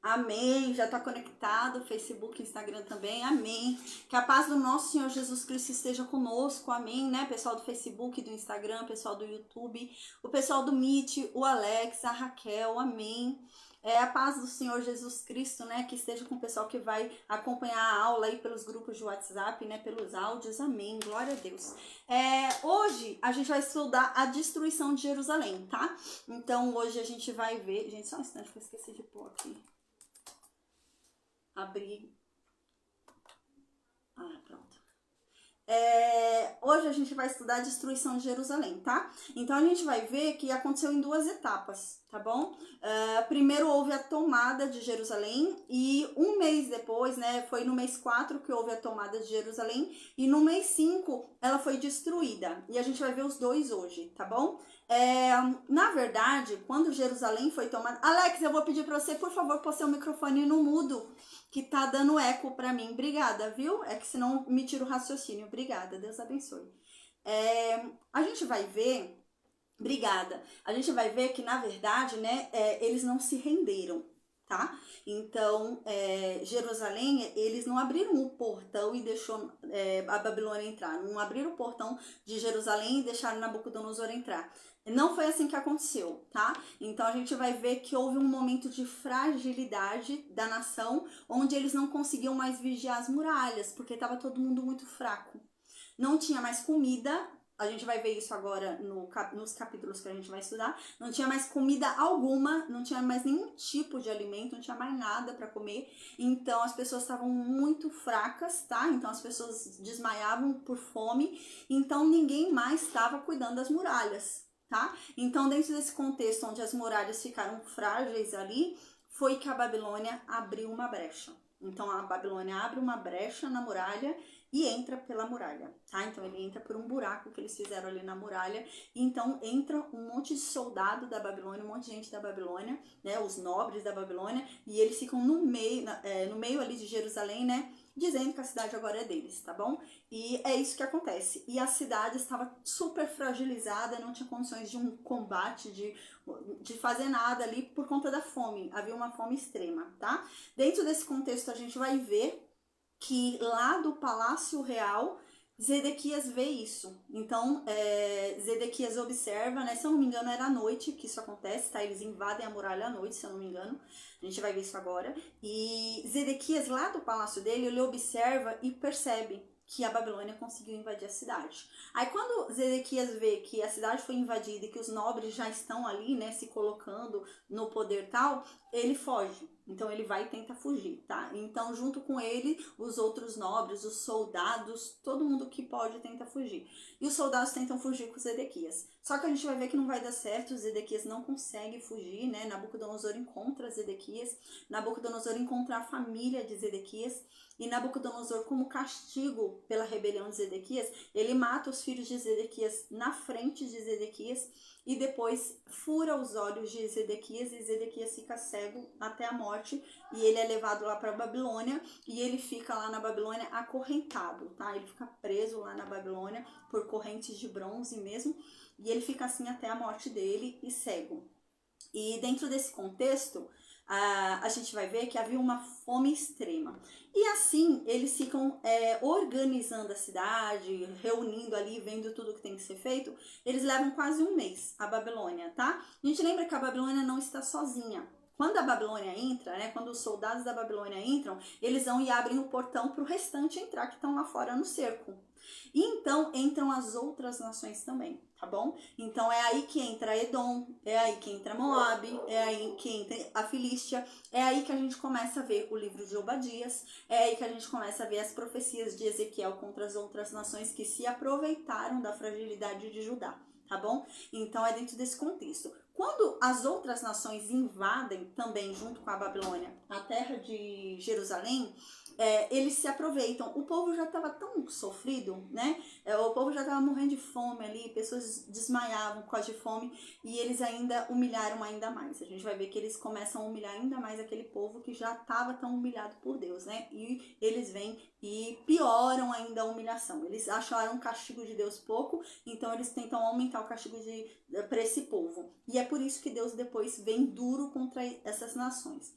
Amém. Já está conectado, Facebook, Instagram também. Amém. Que a paz do nosso Senhor Jesus Cristo esteja conosco. Amém, né? Pessoal do Facebook, do Instagram, pessoal do YouTube, o pessoal do Meet, o Alex, a Raquel. Amém. A paz do Senhor Jesus Cristo, né? Que esteja com o pessoal que vai acompanhar a aula aí pelos grupos de WhatsApp, né? Pelos áudios. Amém. Glória a Deus. Hoje a gente vai estudar a destruição de Jerusalém, tá? Então hoje a gente vai ver. Gente, só um instante que eu esqueci de pôr aqui. Abrir. Pronto. Hoje a gente vai estudar a destruição de Jerusalém, tá? Então a gente vai ver que aconteceu em duas etapas, tá bom? Primeiro houve a tomada de Jerusalém e um mês depois, né? Foi no mês 4 que houve a tomada de Jerusalém e no mês 5 ela foi destruída. E a gente vai ver os dois hoje, tá bom? Na verdade, quando Jerusalém foi tomada... Alex, eu vou pedir pra você, por favor, pôr seu microfone no mudo, que tá dando eco pra mim. Obrigada, viu? É que senão me tira o raciocínio. Obrigada, Deus abençoe. A gente vai ver... Obrigada. A gente vai ver que, na verdade, né, eles não se renderam, tá? Então, Jerusalém, eles não abriram o portão e deixou a Babilônia entrar. Não abriram o portão de Jerusalém e deixaram Nabucodonosor entrar. Não foi assim que aconteceu, tá? Então a gente vai ver que houve um momento de fragilidade da nação, onde eles não conseguiam mais vigiar as muralhas, porque estava todo mundo muito fraco. Não tinha mais comida, a gente vai ver isso agora nos capítulos que a gente vai estudar. Não tinha mais comida alguma, não tinha mais nenhum tipo de alimento, não tinha mais nada para comer. Então as pessoas estavam muito fracas, tá? Então as pessoas desmaiavam por fome. Então ninguém mais estava cuidando das muralhas, tá? Então dentro desse contexto onde as muralhas ficaram frágeis ali, foi que a Babilônia abriu uma brecha. Então a Babilônia abre uma brecha na muralha e entra pela muralha, tá? Então ele entra por um buraco que eles fizeram ali na muralha, e então entra um monte de soldado da Babilônia, um monte de gente da Babilônia, né? Os nobres da Babilônia, e eles ficam no meio ali de Jerusalém, né? Dizendo que a cidade agora é deles, tá bom? E é isso que acontece. E a cidade estava super fragilizada, não tinha condições de um combate, de fazer nada ali por conta da fome. Havia uma fome extrema, tá? Dentro desse contexto a gente vai ver que lá do Palácio Real, Zedequias vê isso. Então, Zedequias observa, né? Se eu não me engano, era à noite que isso acontece, tá? Eles invadem a muralha à noite, se eu não me engano. A gente vai ver isso agora. E Zedequias, lá do palácio dele, ele observa e percebe que a Babilônia conseguiu invadir a cidade. Aí quando Zedequias vê que a cidade foi invadida e que os nobres já estão ali, né, se colocando no poder tal, ele foge. Então ele vai e tenta fugir, tá? Então junto com ele, os outros nobres, os soldados, todo mundo que pode tenta fugir. E os soldados tentam fugir com Zedequias. Só que a gente vai ver que não vai dar certo, Zedequias não consegue fugir, né? Nabucodonosor encontra Zedequias, Nabucodonosor encontra a família de Zedequias, e Nabucodonosor, como castigo pela rebelião de Zedequias, ele mata os filhos de Zedequias na frente de Zedequias e depois fura os olhos de Zedequias, e Zedequias fica cego até a morte, e ele é levado lá para a Babilônia, e ele fica lá na Babilônia acorrentado, tá? Ele fica preso lá na Babilônia por correntes de bronze mesmo, e ele fica assim até a morte dele e cego. E dentro desse contexto, a gente vai ver que havia uma fome extrema. E assim, eles ficam organizando a cidade, reunindo ali, vendo tudo que tem que ser feito. Eles levam quase um mês, a Babilônia, tá? A gente lembra que a Babilônia não está sozinha. Quando a Babilônia entra, né, quando os soldados da Babilônia entram, eles vão e abrem o portão para o restante entrar, que estão lá fora no cerco. E então entram as outras nações também, tá bom? Então é aí que entra Edom, é aí que entra Moabe, é aí que entra a Filístia, é aí que a gente começa a ver o livro de Obadias, é aí que a gente começa a ver as profecias de Ezequiel contra as outras nações que se aproveitaram da fragilidade de Judá, tá bom? Então é dentro desse contexto. Quando as outras nações invadem também, junto com a Babilônia, a terra de Jerusalém, eles se aproveitam. O povo já estava tão sofrido, né? O povo já estava morrendo de fome ali, pessoas desmaiavam por causa de fome, e eles ainda humilharam ainda mais. A gente vai ver que eles começam a humilhar ainda mais aquele povo que já estava tão humilhado por Deus, né? E eles vêm e pioram ainda a humilhação. Eles acharam o castigo de Deus pouco, então eles tentam aumentar o castigo para esse povo. E é por isso que Deus depois vem duro contra essas nações.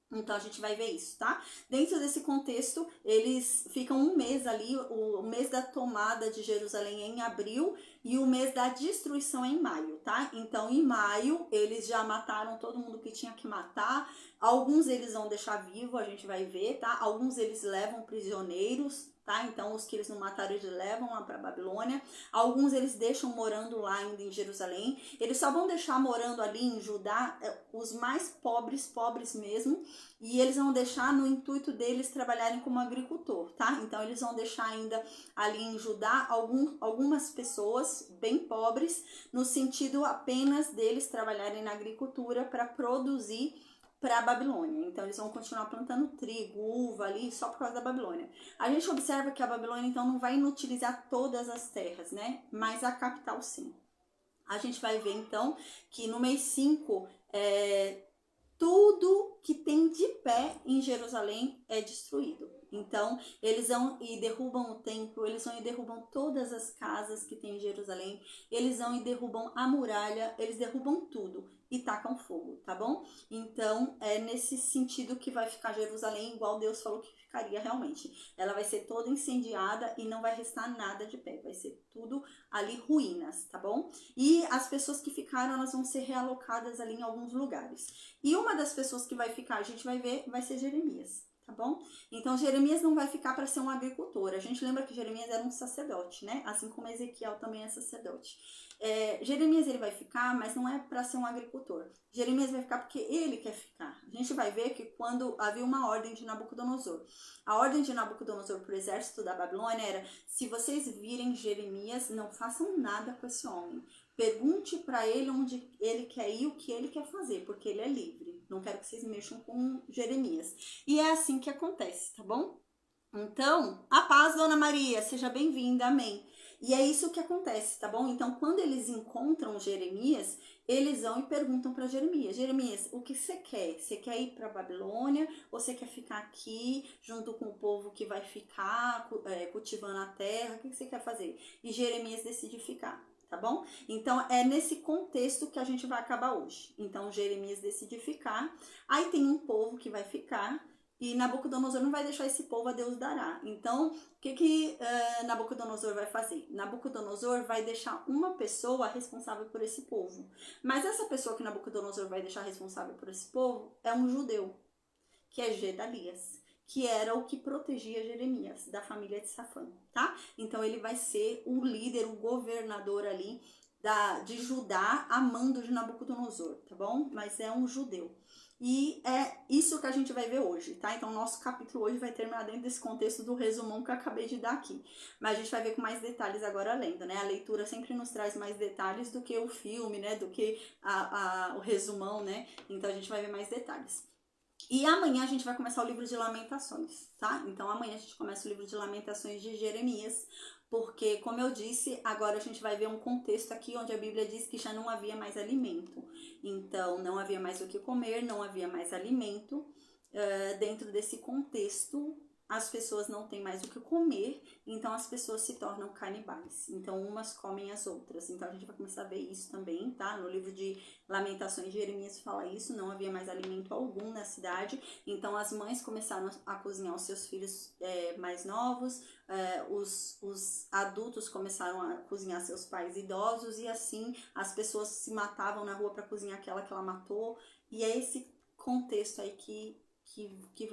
Então a gente vai ver isso, tá? Dentro desse contexto, eles ficam um mês ali, o mês da tomada de Jerusalém é em abril e o mês da destruição é em maio, tá? Então em maio eles já mataram todo mundo que tinha que matar. Alguns eles vão deixar vivo, a gente vai ver, tá? Alguns eles levam prisioneiros, tá? Então os que eles não mataram eles levam lá para Babilônia. Alguns eles deixam morando lá ainda em Jerusalém. Eles só vão deixar morando ali em Judá os mais pobres mesmo. E eles vão deixar no intuito deles trabalharem como agricultor, tá? Então eles vão deixar ainda ali em Judá algumas pessoas bem pobres, no sentido apenas deles trabalharem na agricultura para produzir para a Babilônia. Então eles vão continuar plantando trigo, uva ali só por causa da Babilônia. A gente observa que a Babilônia então não vai inutilizar todas as terras, né? Mas a capital sim. A gente vai ver então que no mês 5 tudo que tem de pé em Jerusalém é destruído. Então, eles vão e derrubam o templo, eles vão e derrubam todas as casas que tem em Jerusalém, eles vão e derrubam a muralha, eles derrubam tudo e tacam fogo, tá bom? Então, é nesse sentido que vai ficar Jerusalém igual Deus falou que ficaria realmente. Ela vai ser toda incendiada e não vai restar nada de pé, vai ser tudo ali ruínas, tá bom? E as pessoas que ficaram, elas vão ser realocadas ali em alguns lugares. E uma das pessoas que vai ficar, a gente vai ver, vai ser Jeremias, tá bom? Então Jeremias não vai ficar para ser um agricultor. A gente lembra que Jeremias era um sacerdote, né? Assim como Ezequiel também é sacerdote. Jeremias ele vai ficar, mas não é para ser um agricultor. Jeremias vai ficar porque ele quer ficar. A gente vai ver que quando havia uma ordem de Nabucodonosor, a ordem de Nabucodonosor para o exército da Babilônia era: se vocês virem Jeremias, não façam nada com esse homem. Pergunte para ele onde ele quer ir, o que ele quer fazer, porque ele é livre. Não quero que vocês mexam com Jeremias. E é assim que acontece, tá bom? Então, a paz, Dona Maria, seja bem-vinda, amém. E é isso que acontece, tá bom? Então, quando eles encontram Jeremias, eles vão e perguntam para Jeremias: Jeremias, o que você quer? Você quer ir para Babilônia ou você quer ficar aqui junto com o povo que vai ficar cultivando a terra? O que você quer fazer? E Jeremias decide ficar. Tá bom? Então, é nesse contexto que a gente vai acabar hoje. Então, Jeremias decide ficar. Aí tem um povo que vai ficar. E Nabucodonosor não vai deixar esse povo, a Deus dará. Então, o que Nabucodonosor vai fazer? Nabucodonosor vai deixar uma pessoa responsável por esse povo. Mas essa pessoa que Nabucodonosor vai deixar responsável por esse povo é um judeu, que é Gedalias, que era o que protegia Jeremias, da família de Safã, tá? Então ele vai ser o líder, o governador ali de Judá, a mando de Nabucodonosor, tá bom? Mas é um judeu. E é isso que a gente vai ver hoje, tá? Então, nosso capítulo hoje vai terminar dentro desse contexto do resumão que eu acabei de dar aqui. Mas a gente vai ver com mais detalhes agora lendo, né? A leitura sempre nos traz mais detalhes do que o filme, né? Do que o resumão, né? Então, a gente vai ver mais detalhes. E amanhã a gente vai começar o livro de Lamentações, tá? Então, amanhã a gente começa o livro de Lamentações de Jeremias, porque, como eu disse, agora a gente vai ver um contexto aqui onde a Bíblia diz que já não havia mais alimento. Então, não havia mais o que comer, não havia mais alimento. Dentro desse contexto, as pessoas não têm mais o que comer, então as pessoas se tornam canibais. Então, umas comem as outras. Então, a gente vai começar a ver isso também, tá? No livro de Lamentações, Jeremias fala isso, não havia mais alimento algum na cidade. Então, as mães começaram a cozinhar os seus filhos mais novos, os adultos começaram a cozinhar seus pais idosos, e assim as pessoas se matavam na rua para cozinhar aquela que ela matou. E é esse contexto aí que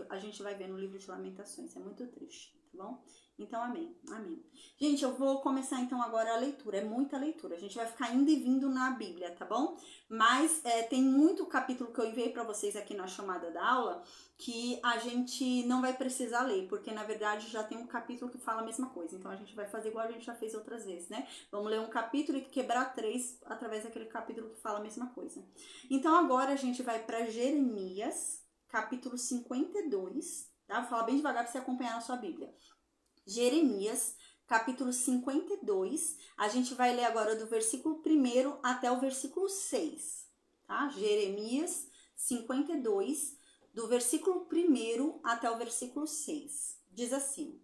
a gente vai ver no livro de Lamentações. É muito triste, tá bom? Então, amém, amém. Gente, eu vou começar então agora a leitura. É muita leitura. A gente vai ficar indo e vindo na Bíblia, tá bom? Mas tem muito capítulo que eu enviei para vocês aqui na chamada da aula que a gente não vai precisar ler, porque na verdade já tem um capítulo que fala a mesma coisa. Então a gente vai fazer igual a gente já fez outras vezes, né? Vamos ler um capítulo e quebrar 3 através daquele capítulo que fala a mesma coisa. Então agora a gente vai para Jeremias, capítulo 52, tá? Vou falar bem devagar para você acompanhar na sua Bíblia. Jeremias, capítulo 52, a gente vai ler agora do versículo 1 até o versículo 6, tá? Jeremias 52, do versículo 1 até o versículo 6. Diz assim: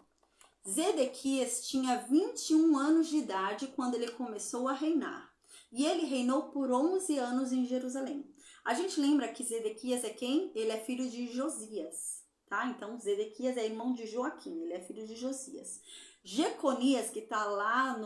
Zedequias tinha 21 anos de idade quando ele começou a reinar, e ele reinou por 11 anos em Jerusalém. A gente lembra que Zedequias é quem? Ele é filho de Josias, tá? Então, Zedequias é irmão de Joaquim, ele é filho de Josias. Jeconias, que tá lá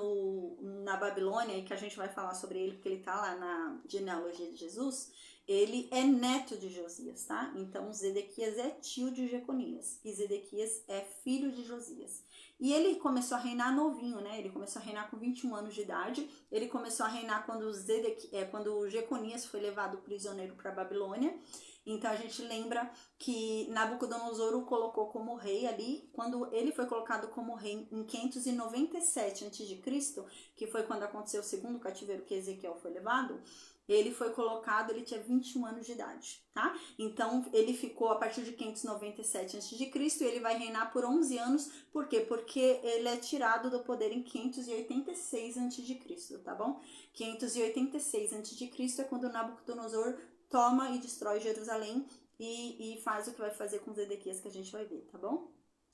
na Babilônia, e que a gente vai falar sobre ele, porque ele tá lá na genealogia de Jesus, ele é neto de Josias, tá? Então, Zedequias é tio de Jeconias, e Zedequias é filho de Josias. E ele começou a reinar novinho, né? Ele começou a reinar com 21 anos de idade. Ele começou a reinar quando Jeconias foi levado prisioneiro para a Babilônia. Então a gente lembra que Nabucodonosor o colocou como rei ali, quando ele foi colocado como rei em 597 a.C., que foi quando aconteceu o segundo cativeiro que Ezequiel foi levado. Ele foi colocado, ele tinha 21 anos de idade, tá? Então, ele ficou a partir de 597 a.C. e ele vai reinar por 11 anos. Por quê? Porque ele é tirado do poder em 586 a.C., tá bom? 586 a.C. é quando Nabucodonosor toma e destrói Jerusalém e faz o que vai fazer com Zedequias, que a gente vai ver, tá bom?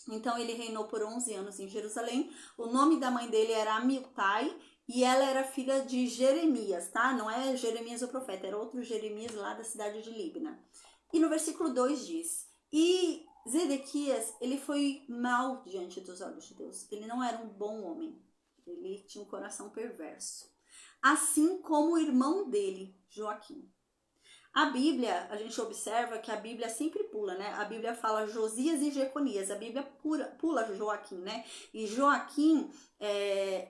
Então, ele reinou por 11 anos em Jerusalém. O nome da mãe dele era Amiltai, e ela era filha de Jeremias, tá? Não é Jeremias o profeta, era outro Jeremias lá da cidade de Libna. E no versículo 2 diz: E Zedequias, ele foi mau diante dos olhos de Deus. Ele não era um bom homem. Ele tinha um coração perverso. Assim como o irmão dele, Joaquim. A Bíblia, a gente observa que a Bíblia sempre pula, né? A Bíblia fala Josias e Jeconias, a Bíblia pula Joaquim, né? E Joaquim,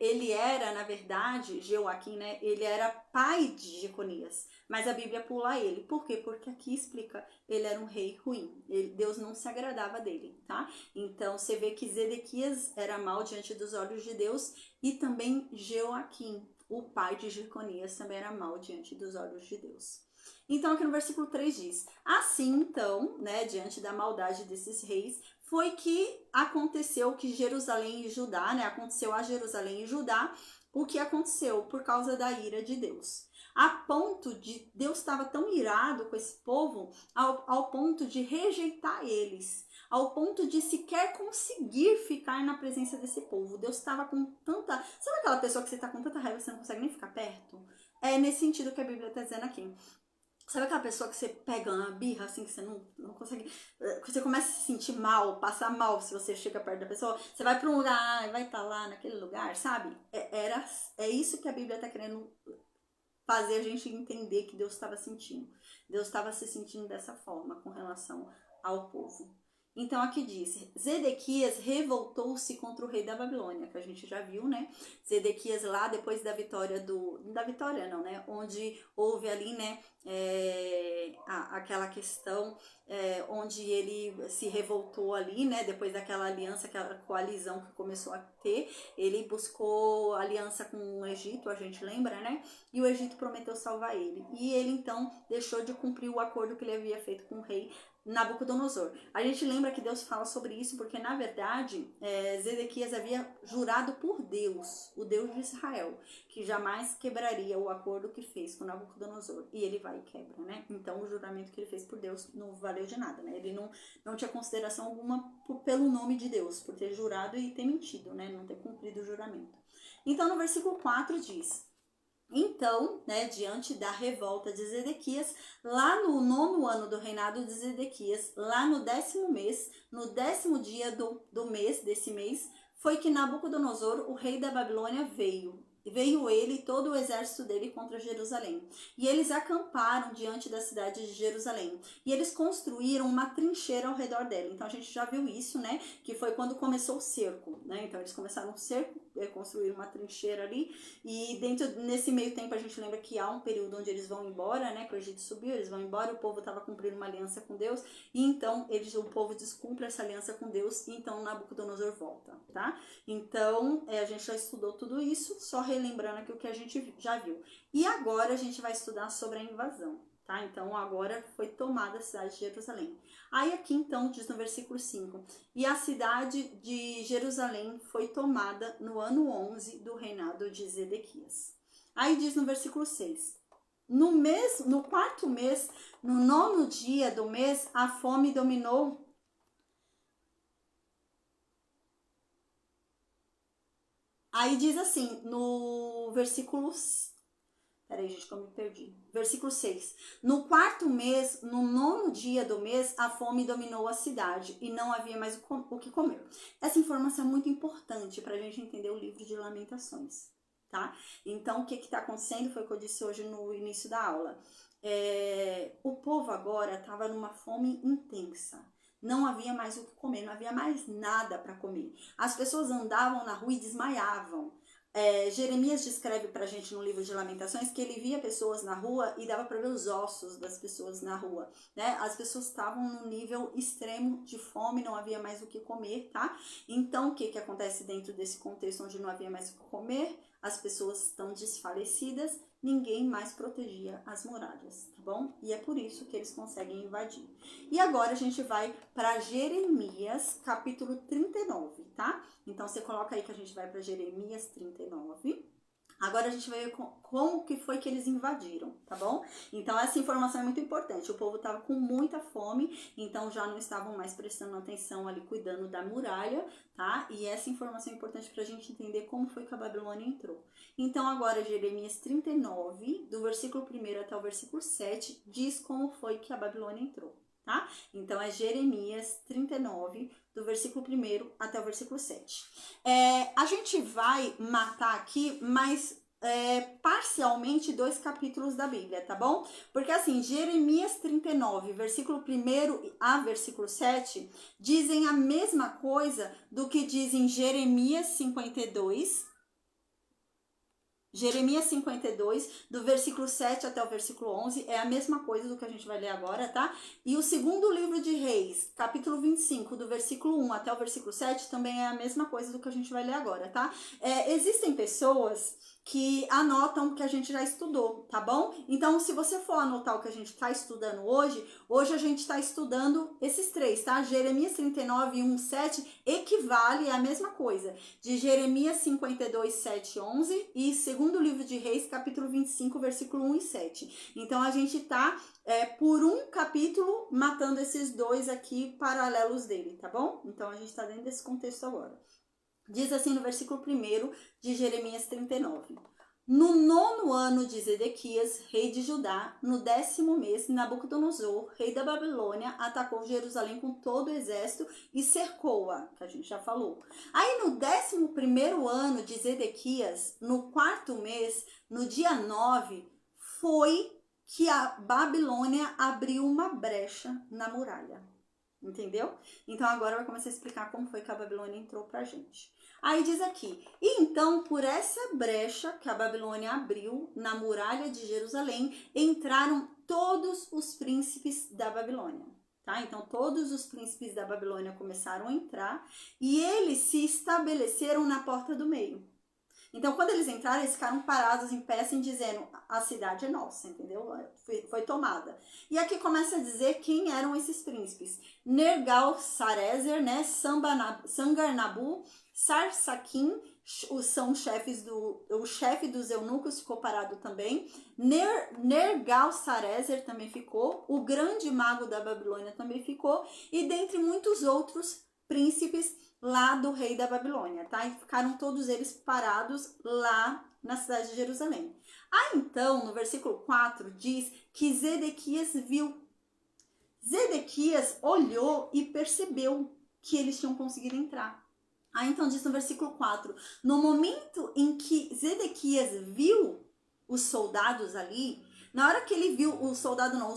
ele era, na verdade, Joaquim, né? Ele era pai de Jeconias, mas a Bíblia pula ele. Por quê? Porque aqui explica, ele era um rei ruim, Deus não se agradava dele, tá? Então, você vê que Zedequias era mau diante dos olhos de Deus e também Joaquim, o pai de Jeconias, também era mau diante dos olhos de Deus. Então, aqui no versículo 3 diz: Assim, então, né, diante da maldade desses reis, foi que aconteceu que Jerusalém e Judá, né, aconteceu a Jerusalém e Judá, o que aconteceu por causa da ira de Deus. A ponto de Deus estava tão irado com esse povo, ao ponto de rejeitar eles, ao ponto de sequer conseguir ficar na presença desse povo. Deus estava com tanta... Sabe aquela pessoa que você está com tanta raiva que você não consegue nem ficar perto? É nesse sentido que a Bíblia está dizendo aqui. Sabe aquela pessoa que você pega uma birra, assim, que você não consegue... Você começa a se sentir mal, passar mal se você chega perto da pessoa. Você vai para um lugar, vai estar lá naquele lugar, sabe? É isso que a Bíblia está querendo fazer a gente entender que Deus estava sentindo. Deus estava se sentindo dessa forma com relação ao povo. Então aqui diz, Zedequias revoltou-se contra o rei da Babilônia, que a gente já viu, né? Zedequias lá, depois da vitória da vitória não, né? Onde houve ali, né, aquela questão onde ele se revoltou ali, né? Depois daquela aliança, aquela coalizão que começou a ter, ele buscou aliança com o Egito, a gente lembra, né? E o Egito prometeu salvar ele. E ele então deixou de cumprir o acordo que ele havia feito com o rei Nabucodonosor. A gente lembra que Deus fala sobre isso porque, na verdade, Zedequias havia jurado por Deus, o Deus de Israel, que jamais quebraria o acordo que fez com Nabucodonosor. E ele vai e quebra, né? Então, o juramento que ele fez por Deus não valeu de nada, né? Ele não tinha consideração alguma pelo nome de Deus, por ter jurado e ter mentido, né? Não ter cumprido o juramento. Então, no versículo 4 diz... Então, né, diante da revolta de Zedequias, lá no 9º ano do reinado de Zedequias, lá no 10º mês, no 10º dia desse mês, foi que Nabucodonosor, o rei da Babilônia, veio. Veio ele e todo o exército dele contra Jerusalém. E eles acamparam diante da cidade de Jerusalém. E eles construíram uma trincheira ao redor dela. Então a gente já viu isso, né? Que foi quando começou o cerco, né? Então eles começaram o cerco, construíram uma trincheira ali. E nesse meio tempo a gente lembra que há um período onde eles vão embora, né? Que o Egito subiu, eles vão embora, o povo estava cumprindo uma aliança com Deus. E então o povo descumpre essa aliança com Deus. E então Nabucodonosor volta, tá? Então a gente já estudou tudo isso, só relembrando aqui o que a gente já viu. E agora a gente vai estudar sobre a invasão, tá? Então agora foi tomada a cidade de Jerusalém. Aí aqui então diz no versículo 5, e a cidade de Jerusalém foi tomada no ano 11 do reinado de Zedequias. Aí diz no versículo 6, no 4º mês, no 9º dia do mês, a fome dominou. Aí diz assim, no versículo Peraí, gente, que eu me perdi. Versículo 6. No 4º mês, no 9º dia do mês, a fome dominou a cidade e não havia mais o que comer. Essa informação é muito importante para a gente entender o livro de Lamentações, tá? Então, o que está acontecendo foi o que eu disse hoje no início da aula. O povo agora estava numa fome intensa. Não havia mais o que comer, não havia mais nada para comer. As pessoas andavam na rua e desmaiavam. Jeremias descreve pra gente no livro de Lamentações que ele via pessoas na rua e dava para ver os ossos das pessoas na rua, né? As pessoas estavam num nível extremo de fome, não havia mais o que comer, tá? Então, o que acontece dentro desse contexto onde não havia mais o que comer? As pessoas estão desfalecidas, ninguém mais protegia as muralhas, tá bom? E é por isso que eles conseguem invadir. E agora a gente vai para Jeremias, capítulo 39, tá? Então, você coloca aí que a gente vai para Jeremias 39. Agora a gente vai ver como que foi que eles invadiram, tá bom? Então, essa informação é muito importante. O povo estava com muita fome, então já não estavam mais prestando atenção ali, cuidando da muralha, tá? E essa informação é importante para a gente entender como foi que a Babilônia entrou. Então, agora Jeremias 39, do versículo 1 até o versículo 7, diz como foi que a Babilônia entrou, tá? Então, é Jeremias 39, do versículo 1 até o versículo 7. A gente vai matar aqui, mas parcialmente 2 capítulos da Bíblia, tá bom? Porque assim, Jeremias 39, versículo 1 a versículo 7, dizem a mesma coisa do que dizem Jeremias 52, Jeremias 52, do versículo 7 até o versículo 11, é a mesma coisa do que a gente vai ler agora, tá? E o segundo livro de Reis, capítulo 25, do versículo 1 até o versículo 7, também é a mesma coisa do que a gente vai ler agora, tá? Existem pessoas que anotam o que a gente já estudou, tá bom? Então, se você for anotar o que a gente está estudando hoje a gente está estudando esses 3, tá? Jeremias 39, 1, 7 equivale à mesma coisa de Jeremias 52, 7, 11 e segundo livro de Reis, capítulo 25, versículo 1 e 7. Então, a gente tá por um capítulo matando esses 2 aqui paralelos dele, tá bom? Então, a gente tá dentro desse contexto agora. Diz assim no versículo 1 de Jeremias 39. No 9º ano de Zedequias, rei de Judá, no 10º mês, Nabucodonosor, rei da Babilônia, atacou Jerusalém com todo o exército e cercou-a, que a gente já falou. Aí no 11º ano de Zedequias, no 4º mês, no dia 9, foi que a Babilônia abriu uma brecha na muralha. Entendeu? Então agora vai começar a explicar como foi que a Babilônia entrou pra gente. Aí diz aqui, e então por essa brecha que a Babilônia abriu na muralha de Jerusalém, entraram todos os príncipes da Babilônia. Tá? Então todos os príncipes da Babilônia começaram a entrar e eles se estabeleceram na porta do meio. Então, quando eles entraram, eles ficaram parados em pé, assim, dizendo, a cidade é nossa, entendeu? Foi tomada. E aqui começa a dizer quem eram esses príncipes. Nergal-Sarezer, né? Sangarnabu, Sarsaquim, são chefes o chefe dos eunucos ficou parado também. Nergal-Sarezer também ficou. O grande mago da Babilônia também ficou. E dentre muitos outros príncipes lá do rei da Babilônia, tá? E ficaram todos eles parados lá na cidade de Jerusalém. Aí então, no versículo 4, diz que Zedequias viu. Zedequias olhou e percebeu que eles tinham conseguido entrar. Aí então diz no versículo 4, no momento em que Zedequias viu os soldados ali, na hora que ele viu os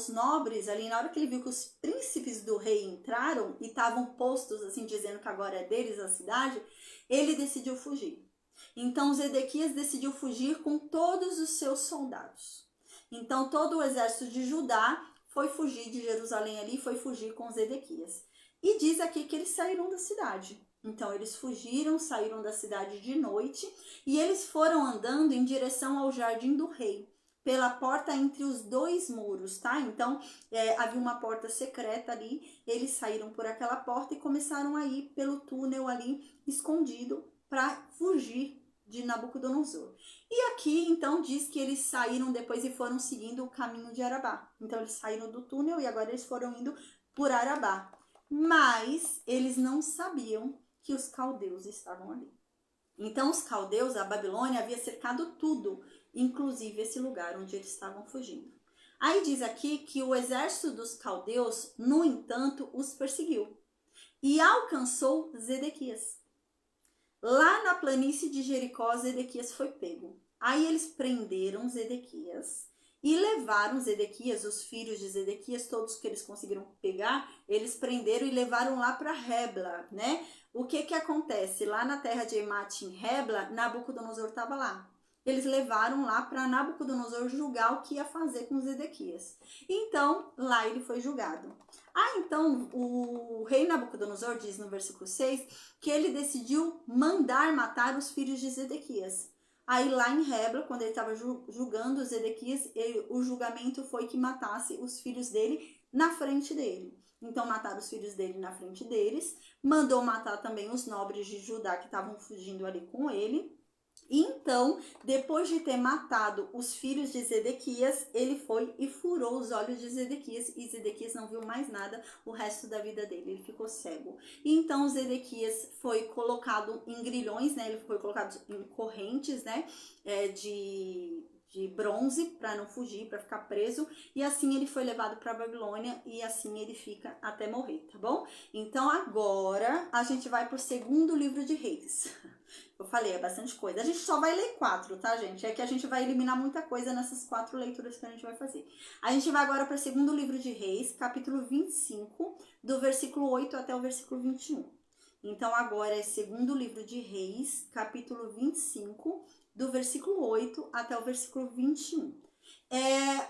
nobres ali, na hora que ele viu que os príncipes do rei entraram e estavam postos, assim, dizendo que agora é deles a cidade, ele decidiu fugir. Então, Zedequias decidiu fugir com todos os seus soldados. Então, todo o exército de Judá foi fugir de Jerusalém ali, foi fugir com Zedequias. E diz aqui que eles saíram da cidade. Então, eles fugiram, saíram da cidade de noite e eles foram andando em direção ao jardim do rei, pela porta entre os 2 muros, tá? Então, havia uma porta secreta ali, eles saíram por aquela porta e começaram a ir pelo túnel ali, escondido, para fugir de Nabucodonosor. E aqui, então, diz que eles saíram depois e foram seguindo o caminho de Arabá. Então, eles saíram do túnel e agora eles foram indo por Arabá. Mas eles não sabiam que os caldeus estavam ali. Então, os caldeus, a Babilônia, havia cercado tudo. inclusive esse lugar onde eles estavam fugindo. Aí diz aqui que o exército dos caldeus, no entanto, os perseguiu e alcançou Zedequias. Lá na planície de Jericó, Zedequias foi pego. Aí eles prenderam Zedequias e levaram Zedequias, os filhos de Zedequias, todos que eles conseguiram pegar, eles prenderam e levaram lá para Rebla, né? O que acontece? Lá na terra de Emat, em Rebla, Nabucodonosor estava lá. Eles levaram lá para Nabucodonosor julgar o que ia fazer com Zedequias. Então, lá ele foi julgado. Então, o rei Nabucodonosor diz no versículo 6 que ele decidiu mandar matar os filhos de Zedequias. Aí lá em Rebla, quando ele estava julgando Zedequias, o julgamento foi que matasse os filhos dele na frente dele. Então mataram os filhos dele na frente deles, mandou matar também os nobres de Judá que estavam fugindo ali com ele. Então, depois de ter matado os filhos de Zedequias, ele foi e furou os olhos de Zedequias, e Zedequias não viu mais nada o resto da vida dele, ele ficou cego. E então Zedequias foi colocado em grilhões, né? Ele foi colocado em correntes, né? De bronze para não fugir, para ficar preso, e assim ele foi levado para a Babilônia e assim ele fica até morrer, tá bom? Então agora a gente vai para o segundo livro de Reis. Eu falei, é bastante coisa. A gente só vai ler 4, tá, gente? É que a gente vai eliminar muita coisa nessas 4 leituras que a gente vai fazer. A gente vai agora para o segundo livro de Reis, capítulo 25, do versículo 8 até o versículo 21. Então agora é segundo livro de Reis, capítulo 25, do versículo 8 até o versículo 21.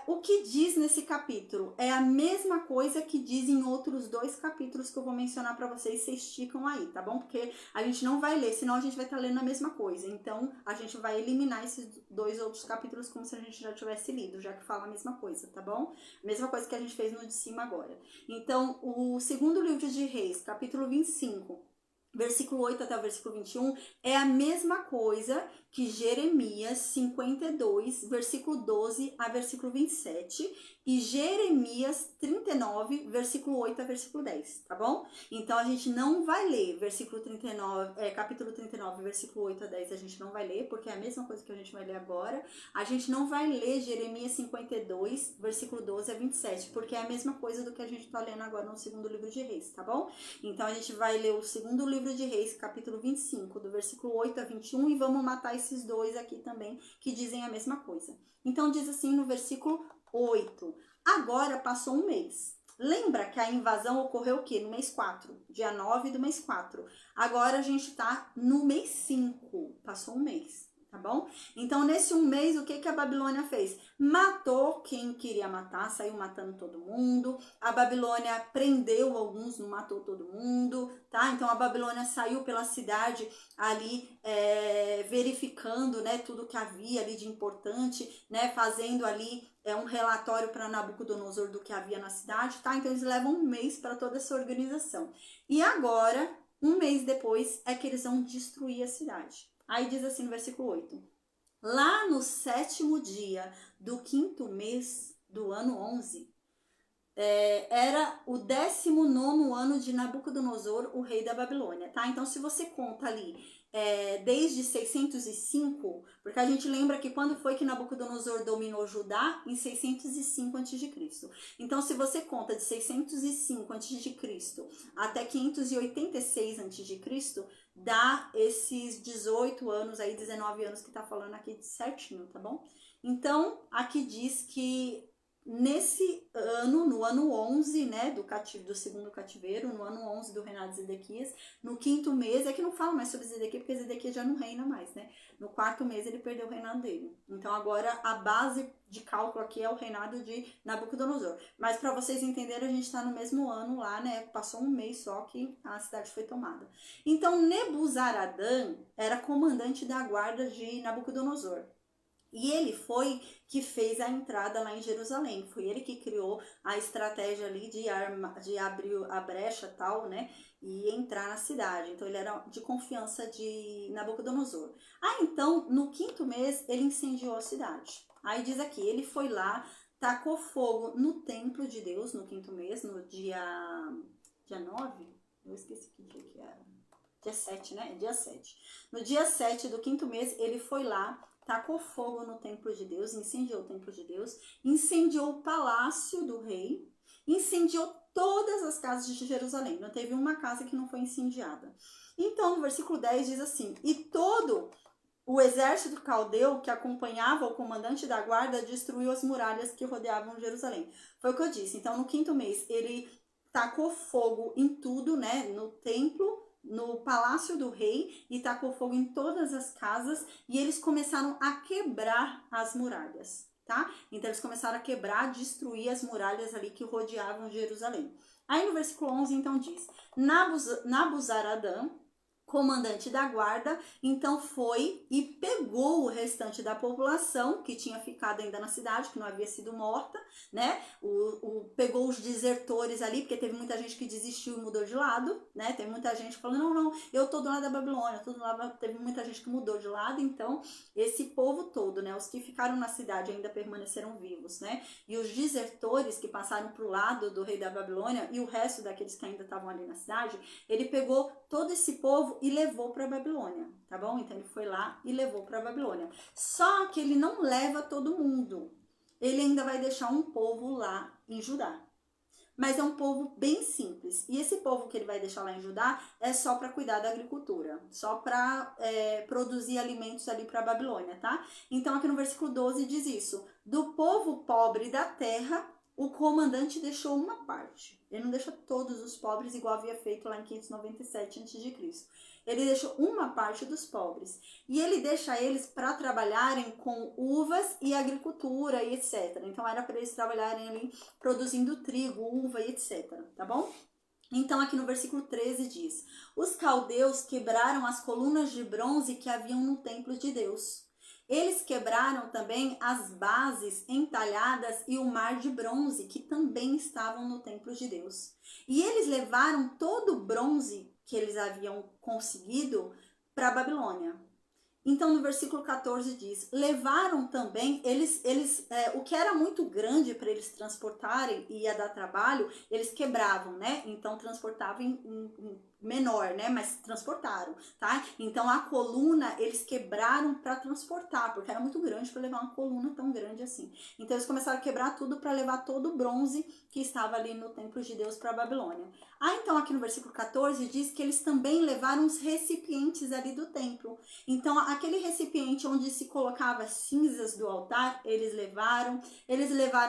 O que diz nesse capítulo é a mesma coisa que diz em outros 2 capítulos que eu vou mencionar para vocês, vocês esticam aí, tá bom? Porque a gente não vai ler, senão a gente vai estar lendo a mesma coisa. Então, a gente vai eliminar esses 2 outros capítulos como se a gente já tivesse lido, já que fala a mesma coisa, tá bom? Mesma coisa que a gente fez no de cima agora. Então, o segundo livro de Reis, capítulo 25, versículo 8 até o versículo 21, é a mesma coisa que Jeremias 52, versículo 12 a versículo 27, e Jeremias 39, versículo 8 a versículo 10, tá bom? Então a gente não vai ler versículo 39, capítulo 39, versículo 8 a 10, a gente não vai ler, porque é a mesma coisa que a gente vai ler agora. A gente não vai ler Jeremias 52, versículo 12 a 27, porque é a mesma coisa do que a gente tá lendo agora no segundo livro de Reis, tá bom? Então a gente vai ler o segundo livro de Reis, capítulo 25, do versículo 8 a 21, e vamos matar esses 2 aqui também, que dizem a mesma coisa. Então diz assim no versículo 8, agora passou um mês. Lembra que a invasão ocorreu o quê? No mês 4, dia 9 do mês 4. Agora a gente tá no mês 5, passou um mês, tá bom? Então nesse um mês, o que a Babilônia fez? Matou quem queria matar, saiu matando todo mundo. A Babilônia prendeu alguns, não matou todo mundo, tá? Então a Babilônia saiu pela cidade ali verificando, né, tudo que havia ali de importante, né, fazendo ali um relatório para Nabucodonosor do que havia na cidade, tá? Então eles levam um mês para toda essa organização. E agora, um mês depois, é que eles vão destruir a cidade. Aí diz assim no versículo 8, lá no 7º dia do 5º mês do ano 11, era o 19º ano de Nabucodonosor, o rei da Babilônia, tá? Então, se você conta ali desde 605, porque a gente lembra que quando foi que Nabucodonosor dominou Judá? Em 605 a.C. Então, se você conta de 605 a.C. até 586 a.C., dá esses 18 anos aí, 19 anos que tá falando aqui certinho, tá bom? Então, aqui diz que nesse ano, no ano 11, né, do segundo cativeiro, no ano 11 do reinado de Zedequias, no 5º mês, é que não fala mais sobre Zedequias, porque Zedequias já não reina mais, né? No 4º mês ele perdeu o reinado dele. Então agora a base de cálculo aqui é o reinado de Nabucodonosor. Mas para vocês entenderem, a gente está no mesmo ano lá, né? Passou um mês só que a cidade foi tomada. Então Nebuzaradã era comandante da guarda de Nabucodonosor. E ele foi que fez a entrada lá em Jerusalém. Foi ele que criou a estratégia ali de abrir a brecha tal, né? E entrar na cidade. Então ele era de confiança de Nabucodonosor. Então, no 5º mês, ele incendiou a cidade. Aí diz aqui, ele foi lá, tacou fogo no templo de Deus no 5º mês, no dia 9? Eu esqueci que dia que era. Dia 7, né? Dia 7. No dia 7 do 5º mês, ele foi lá, tacou fogo no templo de Deus, incendiou o templo de Deus, incendiou o palácio do rei, incendiou todas as casas de Jerusalém. Não teve uma casa que não foi incendiada. Então, no versículo 10 diz assim: e todo o exército caldeu que acompanhava o comandante da guarda destruiu as muralhas que rodeavam Jerusalém. Foi o que eu disse. Então, no 5º mês, ele tacou fogo em tudo, né? No templo, no palácio do rei, e tacou fogo em todas as casas, e eles começaram a quebrar as muralhas, tá? Então, eles começaram a quebrar, destruir as muralhas ali que rodeavam Jerusalém. Aí, no versículo 11, então, diz: Nabuzaradã, comandante da guarda, então foi e pegou o restante da população que tinha ficado ainda na cidade, que não havia sido morta, né? Pegou os desertores ali, porque teve muita gente que desistiu e mudou de lado, né? Tem muita gente falando, não, eu tô do lado da Babilônia, teve muita gente que mudou de lado, então esse povo todo, né? Os que ficaram na cidade ainda permaneceram vivos, né? E os desertores que passaram pro lado do rei da Babilônia e o resto daqueles que ainda estavam ali na cidade, ele pegou todo esse povo e levou para a Babilônia, tá bom? Então ele foi lá e levou para a Babilônia. Só que ele não leva todo mundo. Ele ainda vai deixar um povo lá em Judá. Mas é um povo bem simples. E esse povo que ele vai deixar lá em Judá é só para cuidar da agricultura, só para produzir alimentos ali para a Babilônia, tá? Então aqui no versículo 12 diz isso: do povo pobre da terra, o comandante deixou uma parte. Ele não deixa todos os pobres igual havia feito lá em 597 a.C. Ele deixou uma parte dos pobres. E ele deixa eles para trabalharem com uvas e agricultura e etc. Então era para eles trabalharem ali produzindo trigo, uva e etc. Tá bom? Então aqui no versículo 13 diz: os caldeus quebraram as colunas de bronze que haviam no templo de Deus. Eles quebraram também as bases entalhadas e o mar de bronze, que também estavam no templo de Deus. E eles levaram todo o bronze que eles haviam conseguido para a Babilônia. Então, no versículo 14 diz: levaram também, o que era muito grande para eles transportarem e ia dar trabalho, eles quebravam, né? Então, transportavam em menor, né? Mas transportaram, tá? Então, a coluna eles quebraram para transportar, porque era muito grande para levar uma coluna tão grande assim. Então, eles começaram a quebrar tudo para levar todo o bronze que estava ali no templo de Deus para a Babilônia. Então, aqui no versículo 14 diz que eles também levaram os recipientes ali do templo. Então, aquele recipiente onde se colocava cinzas do altar, eles levaram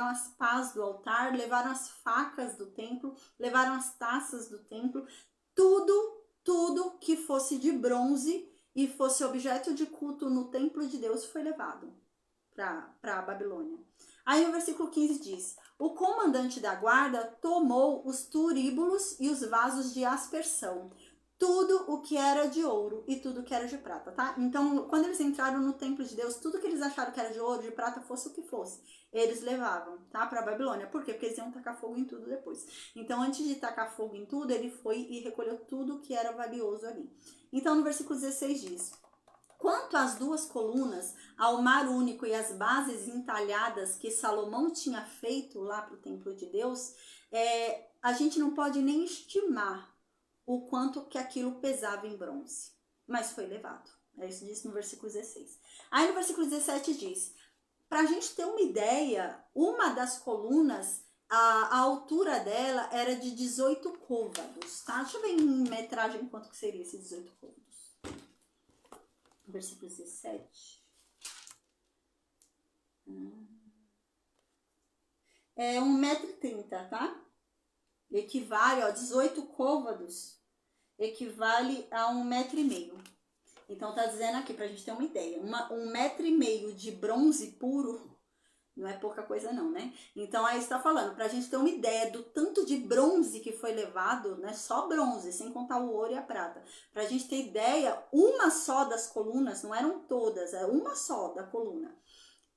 as pás do altar, levaram as facas do templo, levaram as taças do templo, tudo que fosse de bronze e fosse objeto de culto no templo de Deus foi levado para a Babilônia. Aí o versículo 15 diz: o comandante da guarda tomou os turíbulos e os vasos de aspersão, tudo o que era de ouro e tudo que era de prata, tá? Então, quando eles entraram no templo de Deus, tudo que eles acharam que era de ouro, de prata, fosse o que fosse, eles levavam, tá? Pra Babilônia. Por quê? Porque eles iam tacar fogo em tudo depois. Então, antes de tacar fogo em tudo, ele foi e recolheu tudo que era valioso ali. Então, no versículo 16 diz: quanto às duas colunas, ao mar único e às bases entalhadas que Salomão tinha feito lá para o templo de Deus, a gente não pode nem estimar o quanto que aquilo pesava em bronze, mas foi levado. Isso diz no versículo 16. Aí no versículo 17 diz: para a gente ter uma ideia, uma das colunas, a altura dela era de 18 côvados, tá? Deixa eu ver em metragem quanto que seria esse 18 côvados. Versículo 17. É 1,30 m, tá? Equivale, 18 côvados equivale a 1,5 m. Então tá dizendo aqui pra gente ter uma ideia, 1,5 m de bronze puro não é pouca coisa não, né? Então aí está falando, pra gente ter uma ideia do tanto de bronze que foi levado, né? Só bronze, sem contar o ouro e a prata. Pra gente ter ideia, uma só das colunas, não eram todas, era uma só da coluna.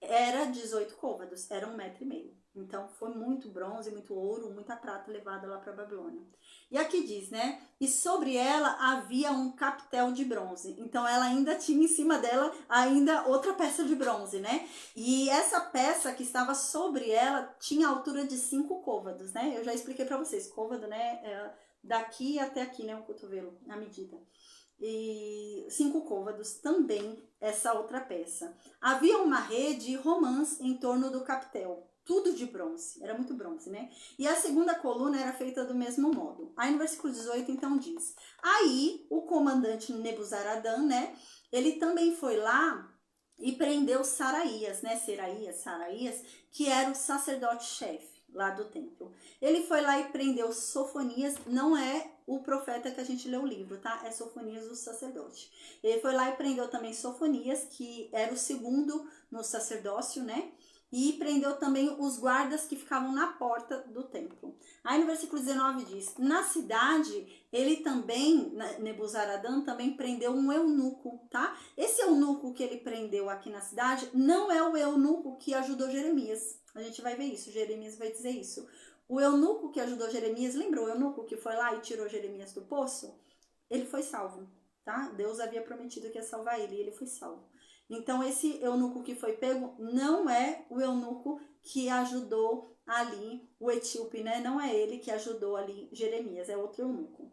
Era 18 côvados, era 1,5 m. Então foi muito bronze, muito ouro, muita prata levada lá para Babilônia. E aqui diz, né? E sobre ela havia um capitel de bronze. Então ela ainda tinha em cima dela ainda outra peça de bronze, né? E essa peça que estava sobre ela tinha altura de 5 côvados, né? Eu já expliquei para vocês, côvado, né? Daqui até aqui, né? O cotovelo, a medida. e 5 côvados também essa outra peça. Havia uma rede romãs em torno do capitel, tudo de bronze, era muito bronze, né? E a segunda coluna era feita do mesmo modo. Aí no versículo 18 então diz: aí o comandante Nebuzaradã, né? Ele também foi lá e prendeu Saraías, né? Saraías, que era o sacerdote-chefe lá do templo. Ele foi lá e prendeu Sofonias, não é o profeta que a gente lê o livro, tá? É Sofonias, o sacerdote. Ele foi lá e prendeu também Sofonias, que era o segundo no sacerdócio, né? E prendeu também os guardas que ficavam na porta do templo. Aí no versículo 19 diz: na cidade, ele também, Nebuzaradã, também prendeu um eunuco, tá? Esse eunuco que ele prendeu aqui na cidade não é o eunuco que ajudou Jeremias. A gente vai ver isso, Jeremias vai dizer isso. O eunuco que ajudou Jeremias, lembrou o eunuco que foi lá e tirou Jeremias do poço? Ele foi salvo, tá? Deus havia prometido que ia salvar ele e ele foi salvo. Então, esse eunuco que foi pego não é o eunuco que ajudou ali o etíope, né? Não é ele que ajudou ali Jeremias, é outro eunuco.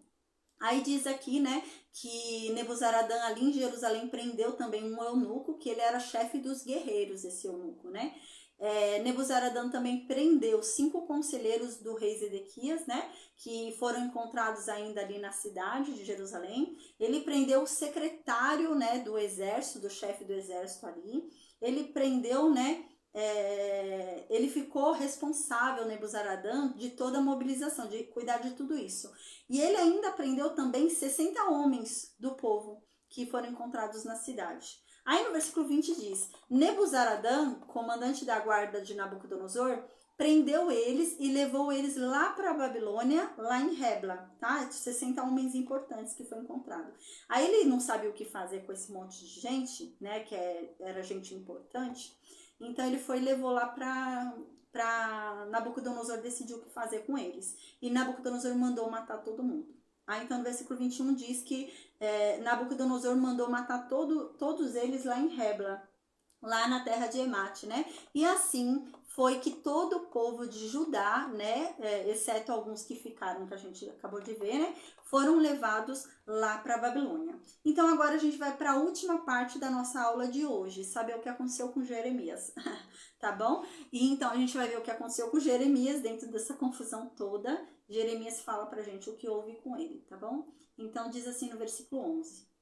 Aí diz aqui, né, que Nebuzaradã ali em Jerusalém prendeu também um eunuco, que ele era chefe dos guerreiros, esse eunuco, né? Nebuzaradã também prendeu 5 conselheiros do rei Zedequias, né, que foram encontrados ainda ali na cidade de Jerusalém. Ele prendeu o secretário, né, do exército, do chefe do exército ali. Ele prendeu, né, ele ficou responsável, Nebuzaradã, de toda a mobilização, de cuidar de tudo isso. E ele ainda prendeu também 60 homens do povo que foram encontrados na cidade. Aí no versículo 20 diz: Nebuzaradã, comandante da guarda de Nabucodonosor, prendeu eles e levou eles lá para a Babilônia, lá em Rebla, tá? 60 homens importantes que foi encontrado. Aí ele não sabia o que fazer com esse monte de gente, né? Que era gente importante. Então ele foi e levou lá para Nabucodonosor decidir o que fazer com eles. E Nabucodonosor mandou matar todo mundo. Aí então no versículo 21 diz que Nabucodonosor mandou matar todos eles lá em Rebla, lá na terra de Emate, né? E assim foi que todo o povo de Judá, né, exceto alguns que ficaram, que a gente acabou de ver, né, foram levados lá para a Babilônia. Então agora a gente vai para a última parte da nossa aula de hoje, saber o que aconteceu com Jeremias, tá bom? E então a gente vai ver o que aconteceu com Jeremias dentro dessa confusão toda. Jeremias fala pra gente o que houve com ele, tá bom? Então diz assim no versículo 11.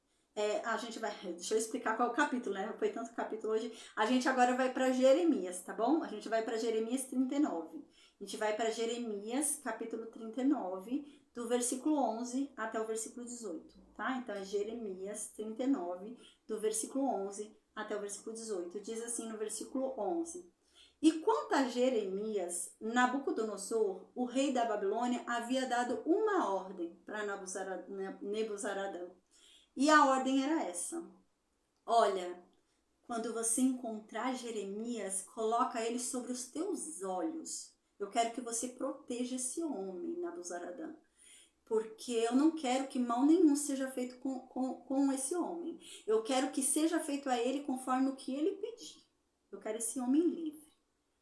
A gente vai, deixa eu explicar qual é o capítulo, né? Foi tanto capítulo hoje. A gente agora vai para Jeremias, tá bom? A gente vai para Jeremias 39. A gente vai para Jeremias, capítulo 39, do versículo 11 até o versículo 18, tá? Então é Jeremias 39, do versículo 11 até o versículo 18. Diz assim no versículo 11: E quanto a Jeremias, Nabucodonosor, o rei da Babilônia, havia dado uma ordem para Nebuzaradã. E a ordem era essa: olha, quando você encontrar Jeremias, coloca ele sobre os teus olhos. Eu quero que você proteja esse homem, Nabuzaradã, porque eu não quero que mal nenhum seja feito com esse homem. Eu quero que seja feito a ele conforme o que ele pedir. Eu quero esse homem livre.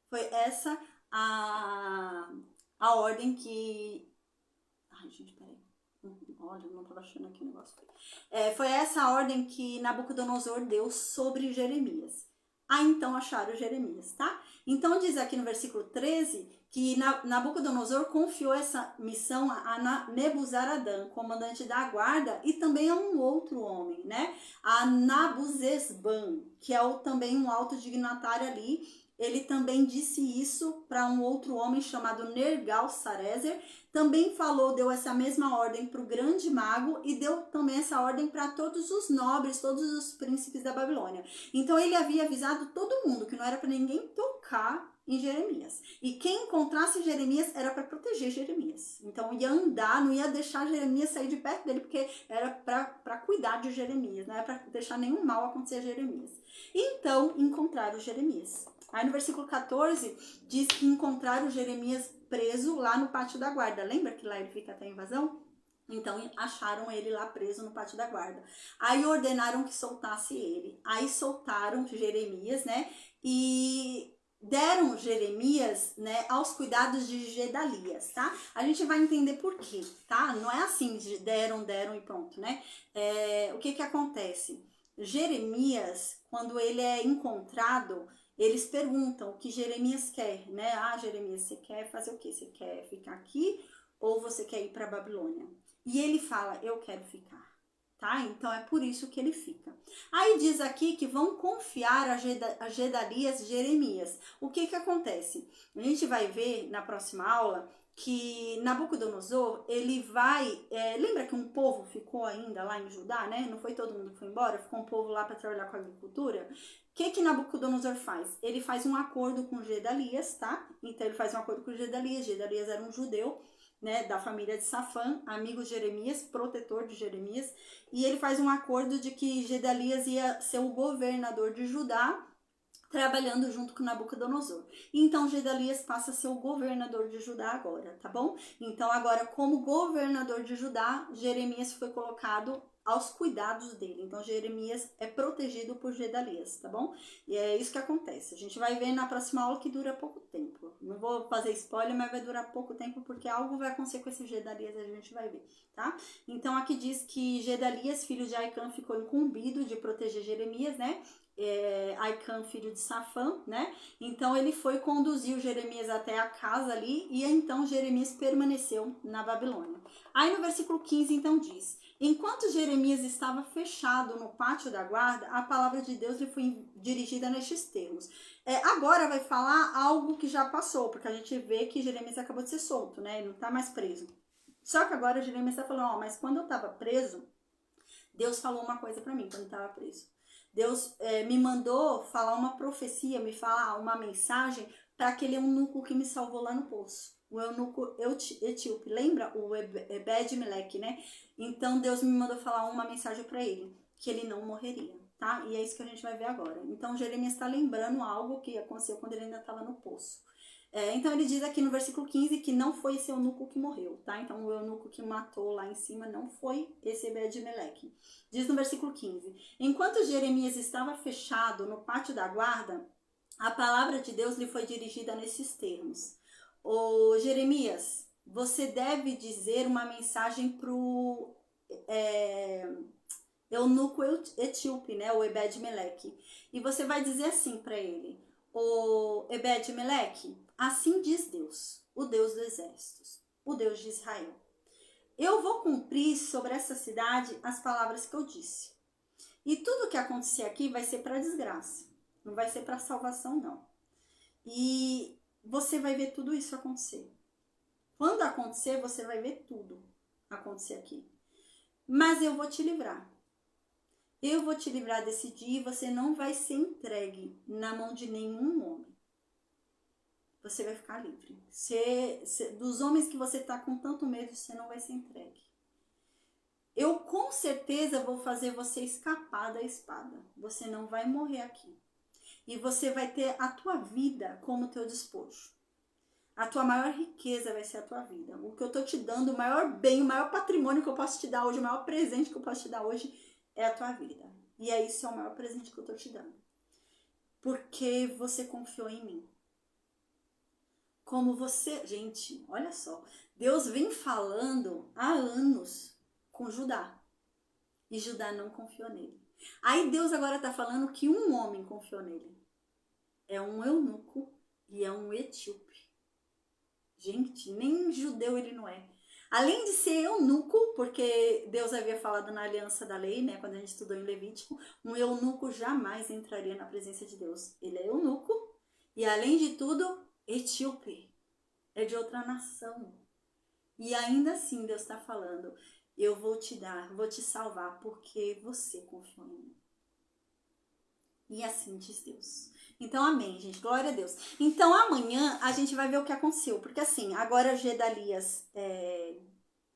Foi essa a ordem que... Ai, gente, peraí. Olha, não estava achando aqui o negócio. Foi essa a ordem que Nabucodonosor deu sobre Jeremias. Aí então acharam Jeremias, tá? Então diz aqui no versículo 13 que Nabucodonosor confiou essa missão a Nebuzaradã, comandante da guarda, e também a um outro homem, né? A Nabuzesban, que é também um alto dignatário ali. Ele também disse isso para um outro homem chamado Nergal-Sarezer. Também deu essa mesma ordem para o grande mago e deu também essa ordem para todos os nobres, todos os príncipes da Babilônia. Então ele havia avisado todo mundo que não era para ninguém tocar em Jeremias. E quem encontrasse Jeremias era para proteger Jeremias. Então ia andar, não ia deixar Jeremias sair de perto dele, porque era para cuidar de Jeremias, não era para deixar nenhum mal acontecer a Jeremias. Então encontraram Jeremias. Aí no versículo 14 diz que encontraram Jeremias preso lá no pátio da guarda. Lembra que lá ele fica até a invasão? Então acharam ele lá preso no pátio da guarda. Aí ordenaram que soltasse ele. Aí soltaram Jeremias, né? E deram Jeremias, né, aos cuidados de Gedalias, tá? A gente vai entender por quê, tá? Não é assim, deram e pronto, né? O que que acontece? Jeremias, quando ele é encontrado, eles perguntam o que Jeremias quer, né? Ah, Jeremias, você quer fazer o quê? Você quer ficar aqui ou você quer ir para Babilônia? E ele fala, eu quero ficar. Tá? Então é por isso que ele fica. Aí diz aqui que vão confiar a Gedalias Jeremias. O que que acontece? A gente vai ver na próxima aula que Nabucodonosor, ele vai... lembra que um povo ficou ainda lá em Judá, né? Não foi todo mundo que foi embora? Ficou um povo lá para trabalhar com a agricultura? O que que Nabucodonosor faz? Ele faz um acordo com Gedalias, tá? Então ele faz um acordo com Gedalias. Gedalias era um judeu, né, da família de Safã, amigo de Jeremias, protetor de Jeremias, e ele faz um acordo de que Gedalias ia ser o governador de Judá, trabalhando junto com Nabucodonosor. Então Gedalias passa a ser o governador de Judá agora, tá bom? Então agora, como governador de Judá, Jeremias foi colocado aos cuidados dele. Então Jeremias é protegido por Gedalias, tá bom? E é isso que acontece. A gente vai ver na próxima aula que dura pouco tempo. Não vou fazer spoiler, mas vai durar pouco tempo porque algo vai acontecer com esse Gedalias, a gente vai ver, tá? Então aqui diz que Gedalias, filho de Aicam, ficou incumbido de proteger Jeremias, né? Aicam, filho de Safã, né? Então ele foi conduzir o Jeremias até a casa ali e então Jeremias permaneceu na Babilônia. Aí no versículo 15 então diz: enquanto Jeremias estava fechado no pátio da guarda, a palavra de Deus lhe foi dirigida nestes termos. Agora vai falar algo que já passou, porque a gente vê que Jeremias acabou de ser solto, né? Ele não tá mais preso. Só que agora Jeremias está falando, mas quando eu estava preso, Deus falou uma coisa para mim quando eu estava preso. Deus me mandou falar uma profecia, me falar uma mensagem para aquele eunuco que me salvou lá no poço. O eunuco etíope, lembra? O Ebed-Meleque, né? Então Deus me mandou falar uma mensagem para ele, que ele não morreria, tá? E é isso que a gente vai ver agora. Então Jeremias está lembrando algo que aconteceu quando ele ainda estava no poço. Então ele diz aqui no versículo 15 que não foi esse eunuco que morreu, tá? Então o eunuco que matou lá em cima não foi esse Ebed-Meleque. Diz no versículo 15: enquanto Jeremias estava fechado no pátio da guarda, a palavra de Deus lhe foi dirigida nesses termos: ô Jeremias, você deve dizer uma mensagem pro eunuco etíope, né? O Ebed-Meleque. E você vai dizer assim para ele: o Ebed-Meleque, assim diz Deus, o Deus dos exércitos, o Deus de Israel. Eu vou cumprir sobre essa cidade as palavras que eu disse. E tudo que acontecer aqui vai ser para desgraça. Não vai ser para salvação, não. E você vai ver tudo isso acontecer. Quando acontecer, você vai ver tudo acontecer aqui. Mas eu vou te livrar. Eu vou te livrar desse dia e você não vai ser entregue na mão de nenhum homem. Você vai ficar livre. Dos homens que você está com tanto medo, você não vai ser entregue. Eu com certeza vou fazer você escapar da espada. Você não vai morrer aqui. E você vai ter a tua vida como teu despojo. A tua maior riqueza vai ser a tua vida. O que eu estou te dando, o maior bem, o maior patrimônio que eu posso te dar hoje, o maior presente que eu posso te dar hoje é a tua vida. E é isso, é o maior presente que eu estou te dando. Porque você confiou em mim. Como você... Gente, olha só. Deus vem falando há anos com Judá. E Judá não confiou nele. Aí Deus agora está falando que um homem confiou nele. É um eunuco e é um etíope. Gente, nem judeu ele não é. Além de ser eunuco, porque Deus havia falado na aliança da lei, né, quando a gente estudou em Levítico, um eunuco jamais entraria na presença de Deus. Ele é eunuco e, além de tudo, etíope. É de outra nação. E ainda assim Deus está falando, eu vou te dar, vou te salvar, porque você confiou em mim. E assim diz Deus. Então, amém, gente. Glória a Deus. Então, amanhã a gente vai ver o que aconteceu. Porque assim, agora Gedalias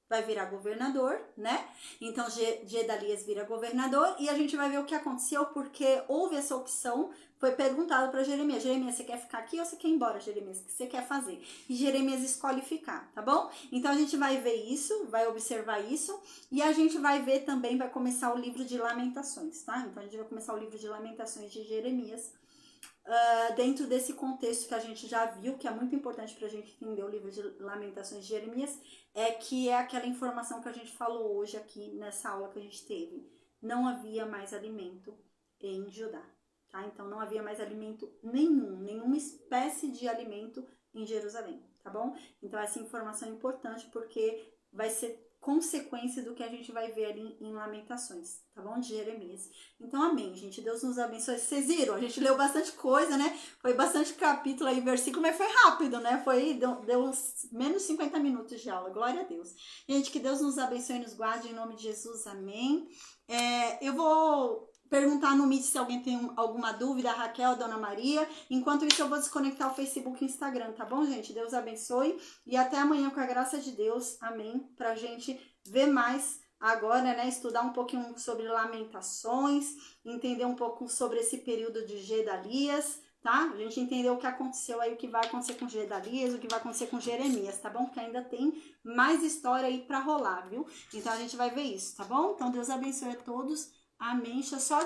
vai virar governador, né? Então, Gedalias vira governador e a gente vai ver o que aconteceu porque houve essa opção. Foi perguntado para Jeremias: Jeremias, você quer ficar aqui ou você quer ir embora, Jeremias? O que você quer fazer? E Jeremias escolhe ficar, tá bom? Então, a gente vai ver isso, vai observar isso. E a gente vai ver também, vai começar o livro de Lamentações, tá? Então, a gente vai começar o livro de Lamentações de Jeremias dentro desse contexto que a gente já viu, que é muito importante para a gente entender o livro de Lamentações de Jeremias, que é aquela informação que a gente falou hoje aqui nessa aula que a gente teve. Não havia mais alimento em Judá, tá? Então não havia mais alimento nenhuma espécie de alimento em Jerusalém, tá bom? Então essa informação é importante porque vai ser consequência do que a gente vai ver ali em Lamentações, tá bom? De Jeremias. Então, amém, gente. Deus nos abençoe. Vocês viram? A gente leu bastante coisa, né? Foi bastante capítulo aí, versículo, mas foi rápido, né? Deu uns menos 50 minutos de aula. Glória a Deus. Gente, que Deus nos abençoe e nos guarde em nome de Jesus. Amém. Eu vou perguntar no Meet se alguém tem alguma dúvida, a Raquel, a Dona Maria. Enquanto isso, eu vou desconectar o Facebook e o Instagram, tá bom, gente? Deus abençoe e até amanhã com a graça de Deus. Amém. Pra gente ver mais agora, né? Estudar um pouquinho sobre Lamentações, entender um pouco sobre esse período de Gedalias, tá? A gente entendeu o que aconteceu aí, o que vai acontecer com Gedalias, o que vai acontecer com Jeremias, tá bom? Porque ainda tem mais história aí pra rolar, viu? Então a gente vai ver isso, tá bom? Então Deus abençoe a todos. Amém. Deixa eu só